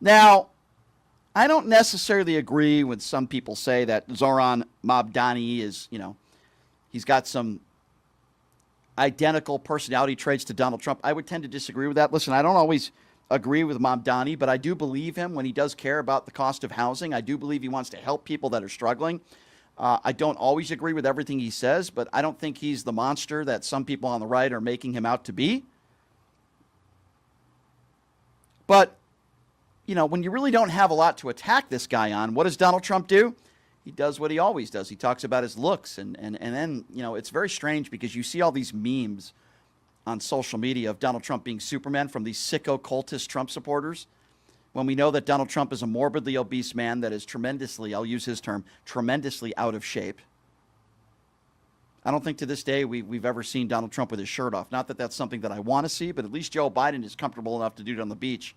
Now, I don't necessarily agree when some people say that Zoran Mamdani is, he's got some identical personality traits to Donald Trump. I would tend to disagree with that. Listen, I don't always agree with Mamdani, but I do believe him when he does care about the cost of housing. I do believe he wants to help people that are struggling. I don't always agree with everything he says, but I don't think he's the monster that some people on the right are making him out to be. But, when you really don't have a lot to attack this guy on, what does Donald Trump do? He does what he always does. He talks about his looks. And then, it's very strange because you see all these memes on social media of Donald Trump being Superman from these sicko cultist Trump supporters, when we know that Donald Trump is a morbidly obese man that is tremendously, I'll use his term, tremendously out of shape. I don't think to this day we've ever seen Donald Trump with his shirt off. Not that that's something that I want to see, but at least Joe Biden is comfortable enough to do it on the beach.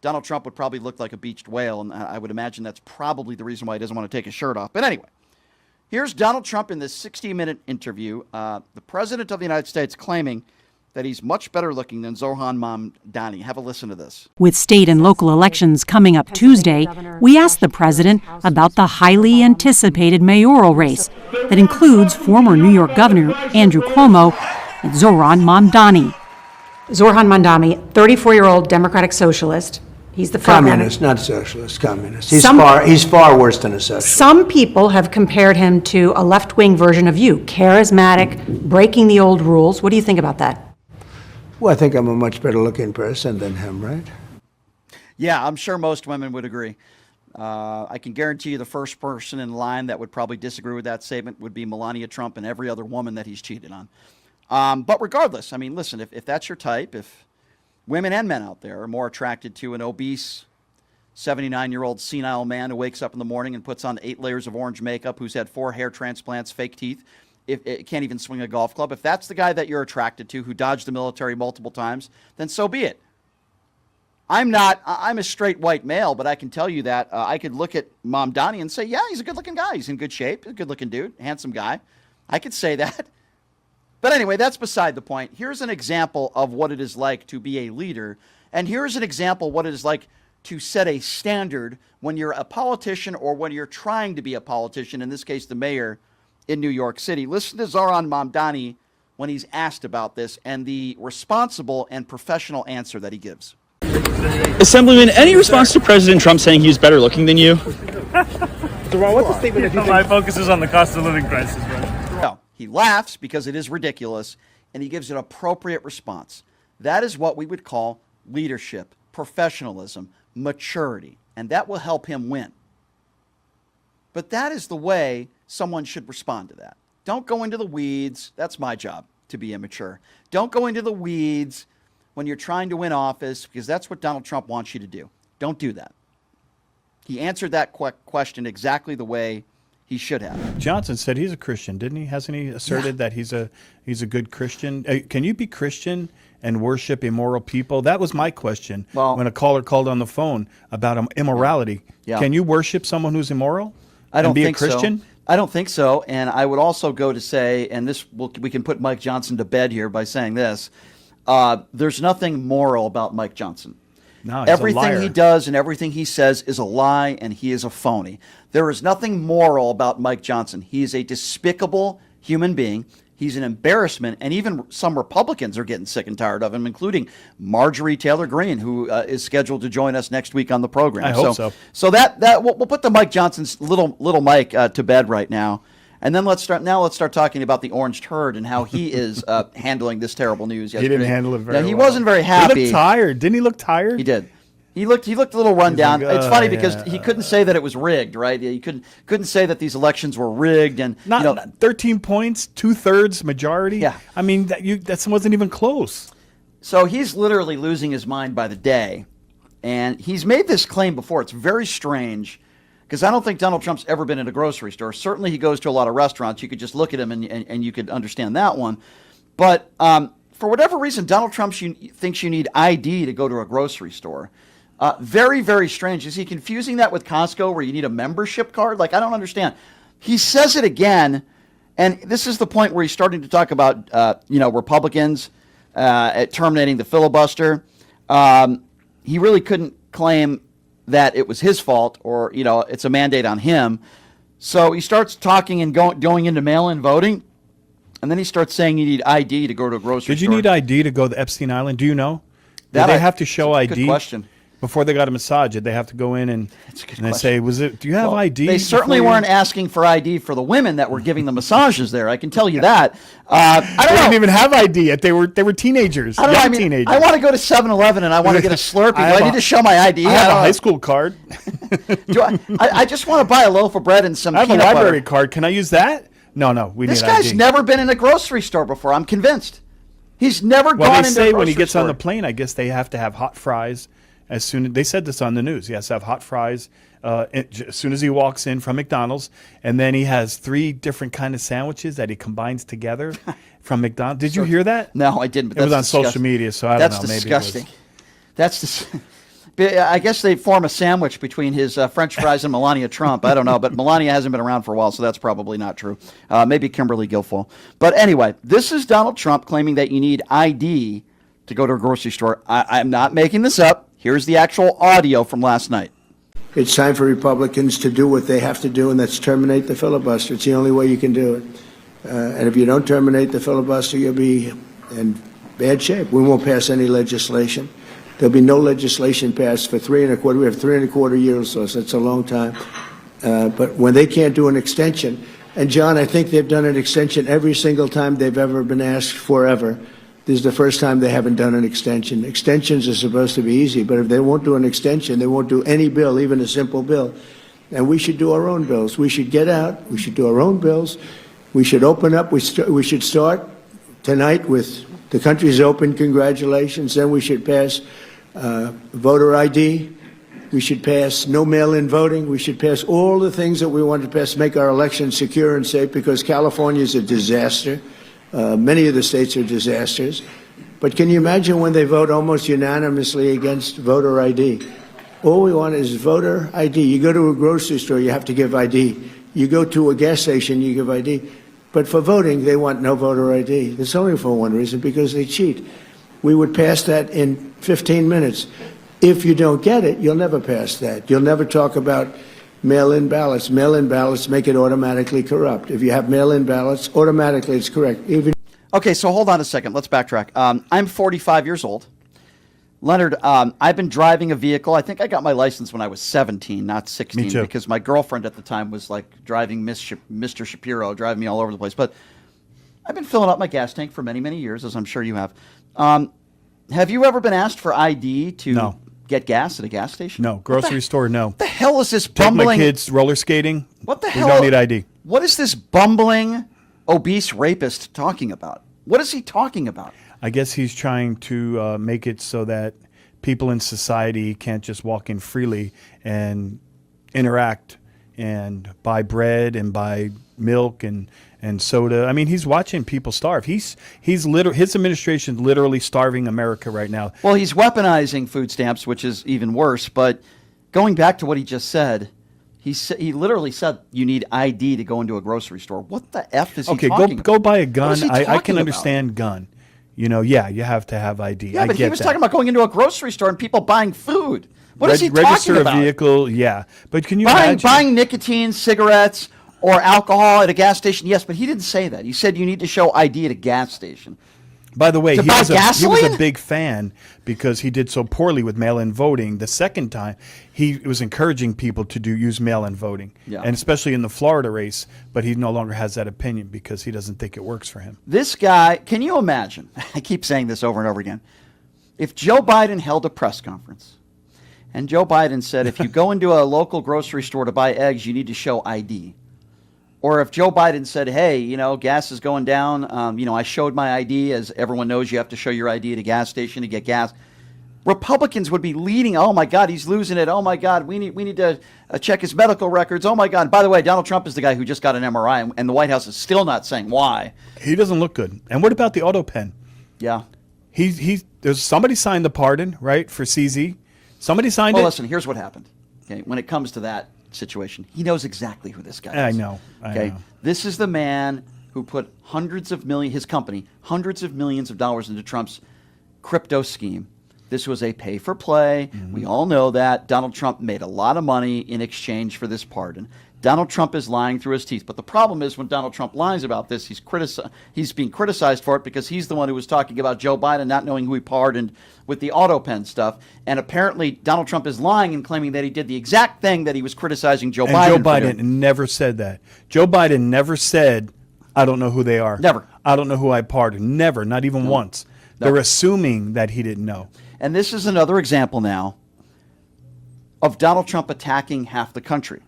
Donald Trump would probably look like a beached whale, and I would imagine that's probably the reason why he doesn't want to take his shirt off. But anyway, here's Donald Trump in this 60-minute interview. The President of the United States claiming that he's much better looking than Zoran Mamdani. Have a listen to this. With state and local elections coming up Tuesday, we asked the president about the highly anticipated mayoral race that includes former New York Governor Andrew Cuomo and Zoran Mamdani. Zoran Mamdani, 34-year-old Democratic socialist. He's the communist, not socialist, communist. He's far worse than a socialist. Some people have compared him to a left-wing version of you, charismatic, breaking the old rules. What do you think about that? Well, I think I'm a much better looking person than him, right? Yeah, I'm sure most women would agree. I can guarantee you the first person in line that would probably disagree with that statement would be Melania Trump and every other woman that he's cheated on. But regardless, I mean, listen, if that's your type, if women and men out there are more attracted to an obese 79-year-old senile man who wakes up in the morning and puts on 8 layers of orange makeup, who's had 4 hair transplants, fake teeth, if it can't even swing a golf club, if that's the guy that you're attracted to, who dodged the military multiple times, then so be it. I'm a straight white male, but I can tell you that I could look at Mamdani and say, yeah, he's a good-looking guy. He's in good shape, a good-looking dude, handsome guy. I could say that. But anyway, that's beside the point. Here's an example of what it is like to be a leader, and here's an example of what it is like to set a standard when you're a politician or when you're trying to be a politician, in this case, the mayor in New York City. Listen to Zoran Mamdani when he's asked about this and the responsible and professional answer that he gives. Assemblyman, any response to President Trump saying he's better looking than you? What's the statement? My focus is on the cost of living crisis, right? No, he laughs because it is ridiculous, and he gives an appropriate response. That is what we would call leadership, professionalism, maturity, and that will help him win. But that is the way someone should respond to that. Don't go into the weeds. That's my job, to be immature. Don't go into the weeds when you're trying to win office, because that's what Donald Trump wants you to do. Don't do that. He answered that question exactly the way he should have. Johnson said he's a Christian, didn't he? Hasn't he asserted that he's a good Christian? Can you be Christian and worship immoral people? That was my question when a caller called on the phone about immorality. Yeah. Can you worship someone who's immoral? I don't think a Christian? so. I don't think so. And I would also go to say, and we can put Mike Johnson to bed here by saying this, there's nothing moral about Mike Johnson. No, he's everything a liar. he does and everything he says is a lie, and he is a phony. There is nothing moral about Mike Johnson. He is a despicable human being. He's an embarrassment, and even some Republicans are getting sick and tired of him, including Marjorie Taylor Greene, who is scheduled to join us next week on the program. I hope so. So that we'll put the Mike Johnson's little Mike to bed right now, and then let's start talking about the orange turd and how he is handling this terrible news yesterday. He didn't handle it very well. He wasn't very happy. He looked tired. Didn't he look tired? He did. He looked a little run down. Like, it's funny because he couldn't say that it was rigged, right? He couldn't say that these elections were rigged, and not 13 points, 2/3 majority. Yeah, I mean that wasn't even close. So he's literally losing his mind by the day, and he's made this claim before. It's very strange because I don't think Donald Trump's ever been in a grocery store. Certainly, he goes to a lot of restaurants. You could just look at him and you could understand that one, but for whatever reason, Donald Trump thinks you need ID to go to a grocery store. Very, very strange. Is he confusing that with Costco where you need a membership card? Like, I don't understand. He says it again, and this is the point where he's starting to talk about, Republicans terminating the filibuster. He really couldn't claim that it was his fault or, it's a mandate on him. So he starts talking and going into mail-in voting, and then he starts saying you need ID to go to a grocery store. Did you need ID to go to Epstein Island? Do you know? That Did they have to show that's a ID? Good question. Before they got a massage, did they have to go in and they say, do you have ID? They certainly weren't asking for ID for the women that were giving the massages there. I can tell you that. I don't They know. didn't even have ID yet. They were teenagers. I don't know. Young I mean, teenagers. I want to go to 7-Eleven and I want to get a Slurpee. Do I need to show my ID? I have a don't high know. school card. I just want to buy a loaf of bread and some I have a peanut library butter. card. Can I use that? No. We This need guy's ID. never been in a grocery store before. I'm convinced. He's never Well, gone they into a say grocery when he gets store. on the plane, I guess they have to have hot fries. They said this on the news. He has to have hot fries as soon as he walks in from McDonald's, and then he has 3 different kind of sandwiches that he combines together from McDonald's. Did you hear that? No, I didn't. But It was on that's social disgusting. media, so I That's don't know. Maybe disgusting. it was. That's I guess they form a sandwich between his French fries and Melania Trump. I don't know, but Melania hasn't been around for a while, so that's probably not true. Maybe Kimberly Guilfoyle. But anyway, this is Donald Trump claiming that you need ID to go to a grocery store. I'm not making this up. Here's the actual audio from last night. It's time for Republicans to do what they have to do, and that's terminate the filibuster. It's the only way you can do it. And if you don't terminate the filibuster, you'll be in bad shape. We won't pass any legislation. There'll be no legislation passed for 3.25. We have 3.25 years, so that's a long time. But when they can't do an extension, and John, I think they've done an extension every single time they've ever been asked forever. This is the first time they haven't done an extension. Extensions are supposed to be easy, but if they won't do an extension, they won't do any bill, even a simple bill. And we should do our own bills. We should get out. We should do our own bills. We should open up. We should start tonight with the country's open. Congratulations. Then we should pass voter ID. We should pass no mail-in voting. We should pass all the things that we want to pass, make our elections secure and safe, because California is a disaster. Many of the states are disasters. But can you imagine when they vote almost unanimously against voter ID? All we want is voter ID. You go to a grocery store, you have to give ID. You go to a gas station, you give ID. But for voting, they want no voter ID. That's only for one reason, because they cheat. We would pass that in 15 minutes. If you don't get it, you'll never pass that. You'll never talk about mail-in ballots. Mail-in ballots make it automatically corrupt. If you have mail-in ballots, automatically it's correct. Okay, so hold on a second. Let's backtrack. I'm 45 years old. Leonard, I've been driving a vehicle. I think I got my license when I was 17, not 16. Me too. Because my girlfriend at the time was like driving Mr. Shapiro, driving me all over the place. But I've been filling up my gas tank for many, many years, as I'm sure you have. Have you ever been asked for ID to get gas at a gas station? No. Grocery store, no. What the hell is this Take bumbling? my kids roller skating. What the We hell? don't need ID. What is this bumbling, obese rapist talking about? What is he talking about? I guess he's trying to make it so that people in society can't just walk in freely and interact and buy bread and buy milk and soda. I mean, he's watching people starve. His administration is literally starving America right now. Well, he's weaponizing food stamps, which is even worse. But going back to what he just said, he literally said you need ID to go into a grocery store. What the F is he talking about? Go buy a gun. What is he I talking can about? understand gun. You have to have ID. Yeah, I but get he was that. talking about going into a grocery store and people buying food. What is he Register talking about? a vehicle, yeah. But can you imagine? Buying nicotine, cigarettes, or alcohol at a gas station? Yes, but he didn't say that. He said you need to show ID at a gas station. By the way, To he buy was a gasoline? big fan because he did so poorly with mail-in voting. The second time, he was encouraging people to use mail-in voting, and especially in the Florida race. But he no longer has that opinion because he doesn't think it works for him. This guy, can you imagine? I keep saying this over and over again. If Joe Biden held a press conference and Joe Biden said, if you go into a local grocery store to buy eggs, you need to show ID. Or if Joe Biden said, hey, gas is going down. I showed my ID. As everyone knows, you have to show your ID at a gas station to get gas. Republicans would be leading. Oh, my God, he's losing it. Oh, my God, we need to check his medical records. Oh, my God. By the way, Donald Trump is the guy who just got an MRI, and the White House is still not saying why. He doesn't look good. And what about the auto pen? Yeah. There's somebody signed the pardon, right, for CZ. Somebody signed it. Well, listen, here's what happened. Okay, when it comes to that situation, he knows exactly who this guy is. I know. This is the man who put his company, hundreds of millions of dollars into Trump's crypto scheme. This was a pay for play. We all know that. Donald Trump made a lot of money in exchange for this pardon. Donald Trump is lying through his teeth. But the problem is when Donald Trump lies about this, he's being criticized for it because he's the one who was talking about Joe Biden not knowing who he pardoned with the auto pen stuff. And apparently Donald Trump is lying and claiming that he did the exact thing that he was criticizing Joe Biden Joe for Biden doing. never said that. Joe Biden never said, I don't know who they are. Never. I don't know who I pardoned. Never, not even once. No. They're assuming that he didn't know. And this is another example now of Donald Trump attacking half the country.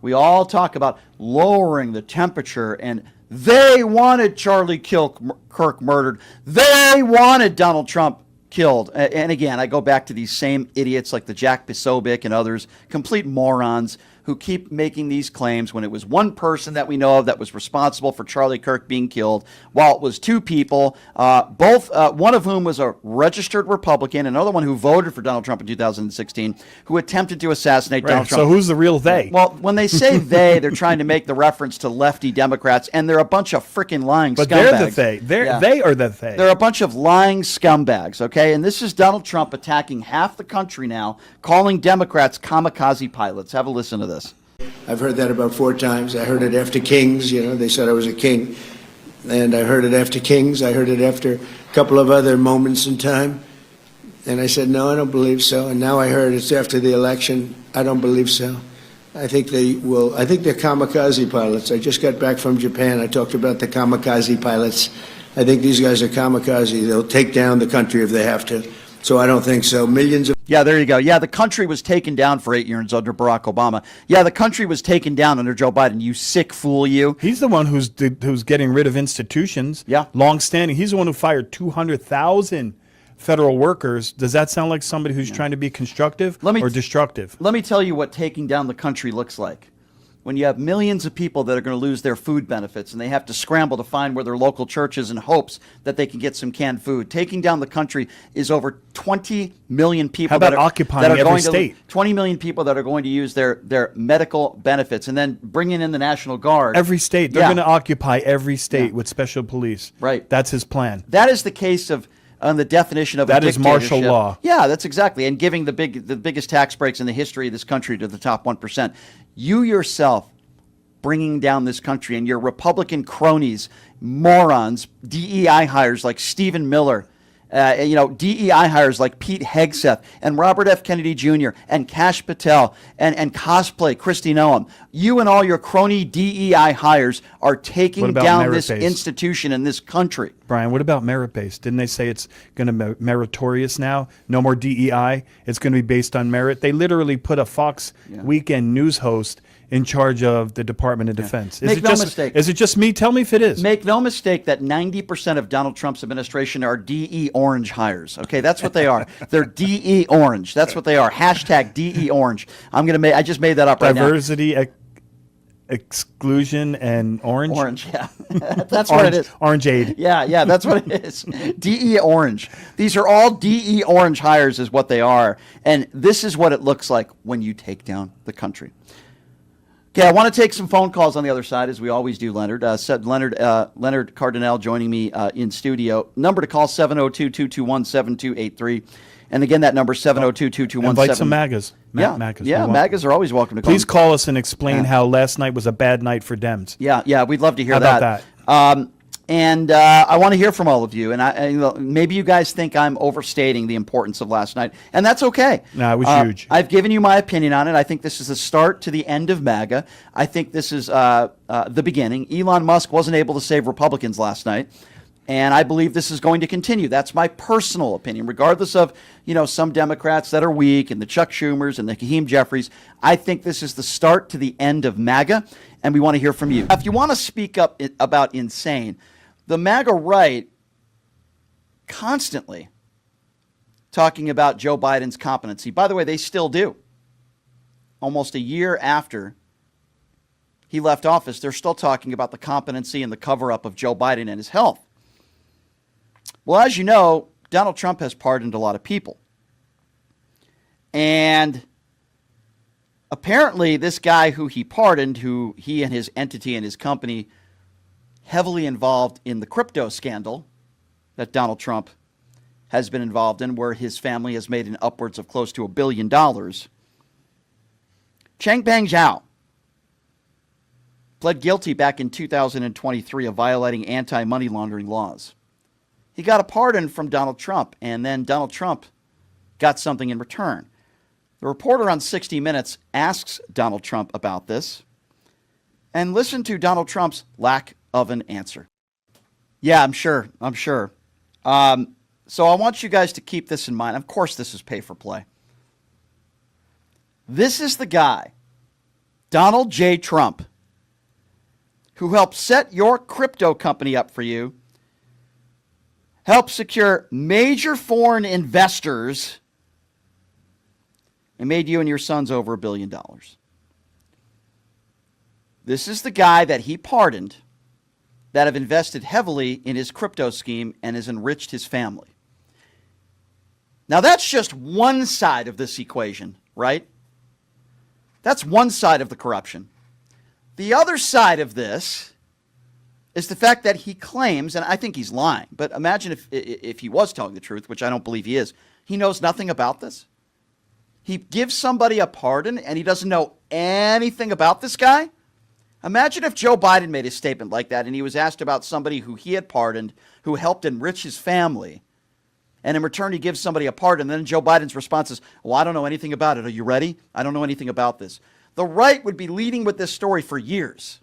We all talk about lowering the temperature, and they wanted Charlie Kirk murdered. They wanted Donald Trump killed. And again, I go back to these same idiots like the Jack Posobiec and others, complete morons who keep making these claims when it was one person that we know of that was responsible for Charlie Kirk being killed, while it was two people, one of whom was a registered Republican, another one who voted for Donald Trump in 2016, who attempted to assassinate Donald Trump. So who's the real they? Well, when they say they, they're trying to make the reference to lefty Democrats, and they're a bunch of freaking lying But scumbags. they're the they. They are the they. They're a bunch of lying scumbags, okay? And this is Donald Trump attacking half the country now, calling Democrats kamikaze pilots. Have a listen to this. I've heard that about 4 times. I heard it after Kings, they said I was a king. And I heard it after Kings. I heard it after a couple of other moments in time. And I said, no, I don't believe so. And now I heard it's after the election. I don't believe so. I think they're kamikaze pilots. I just got back from Japan. I talked about the kamikaze pilots. I think these guys are kamikaze. They'll take down the country if they have to. So I don't think so. Millions of... Yeah, there you go. Yeah, the country was taken down for 8 years under Barack Obama. Yeah, the country was taken down under Joe Biden. You sick fool, you. He's the one who's getting rid of institutions. Yeah. Long-standing. He's the one who fired 200,000 federal workers. Does that sound like somebody who's trying to be constructive or destructive? Let me tell you what taking down the country looks like. When you have millions of people that are going to lose their food benefits and they have to scramble to find where their local church is in hopes that they can get some canned food. Taking down the country is over 20 million people. How about occupying every state? 20 million people that are going to use their medical benefits and then bringing in the National Guard. Every state. They're going to occupy every state with special police. Right. That's his plan. That is the case of on the definition of that a is martial law. Yeah, that's exactly. And giving the biggest tax breaks in the history of this country to the top 1%. You yourself bringing down this country and your Republican cronies, morons, DEI hires like Stephen Miller, DEI hires like Pete Hegseth and Robert F. Kennedy Jr. and Kash Patel and cosplay Kristi Noem. You and all your crony DEI hires are taking down this institution in this country. Brian, what about merit-based? Didn't they say it's going to be meritorious now? No more DEI. It's going to be based on merit. They literally put a Fox weekend news host in charge of the Department of Defense. Make no mistake. Is it just me? Tell me if it is. Make no mistake that 90% of Donald Trump's administration are DE Orange hires. Okay, that's what they are. They're DE Orange. That's what they are. Hashtag DE Orange. I just made that up right now. Diversity, exclusion, and orange. Orange, yeah. That's what it is. Orange aid. Yeah, that's what it is. DE Orange. These are all DE Orange hires is what they are. And this is what it looks like when you take down the country. Okay, I want to take some phone calls on the other side, as we always do, Leonard. Leonard Cardinale joining me in studio. Number to call, 702-221-7283. And again, that number, 702-221-7283. Invite some MAGAs. MAGAs. Yeah, MAGAs are always welcome to call. Please call us and explain how last night was a bad night for Dems. Yeah, we'd love to hear that. How about that? And I want to hear from all of you. And maybe you guys think I'm overstating the importance of last night, and that's okay. No, it was huge. I've given you my opinion on it. I think this is the start to the end of MAGA. I think this is the beginning. Elon Musk wasn't able to save Republicans last night, and I believe this is going to continue. That's my personal opinion, regardless of some Democrats that are weak and the Chuck Schumers and the Hakeem Jeffries. I think this is the start to the end of MAGA, and we want to hear from you. If you want to speak up about insane, the MAGA right constantly talking about Joe Biden's competency. By the way, they still do. Almost a year after he left office, they're still talking about the competency and the cover-up of Joe Biden and his health. Well, as you know, Donald Trump has pardoned a lot of people. And apparently this guy who he pardoned, who he and his entity and his company heavily involved in the crypto scandal that Donald Trump has been involved in, where his family has made an upwards of close to $1 billion. Cheng Peng Zhao pled guilty back in 2023 of violating anti-money laundering laws. He got a pardon from Donald Trump, and then Donald Trump got something in return. The reporter on 60 Minutes asks Donald Trump about this, and listen to Donald Trump's lack of an answer. Yeah, I'm sure. So I want you guys to keep this in mind. Of course, this is pay for play. This is the guy, Donald J. Trump, who helped set your crypto company up for you, helped secure major foreign investors, and made you and your sons over $1 billion. This is the guy that he pardoned that have invested heavily in his crypto scheme and has enriched his family. Now, that's just one side of this equation, right? That's one side of the corruption. The other side of this is the fact that he claims, and I think he's lying, but imagine if he was telling the truth, which I don't believe he is, he knows nothing about this. He gives somebody a pardon and he doesn't know anything about this guy. Imagine if Joe Biden made a statement like that and he was asked about somebody who he had pardoned, who helped enrich his family, and in return he gives somebody a pardon. And then Joe Biden's response is, well, I don't know anything about it. Are you ready? I don't know anything about this. The right would be leading with this story for years.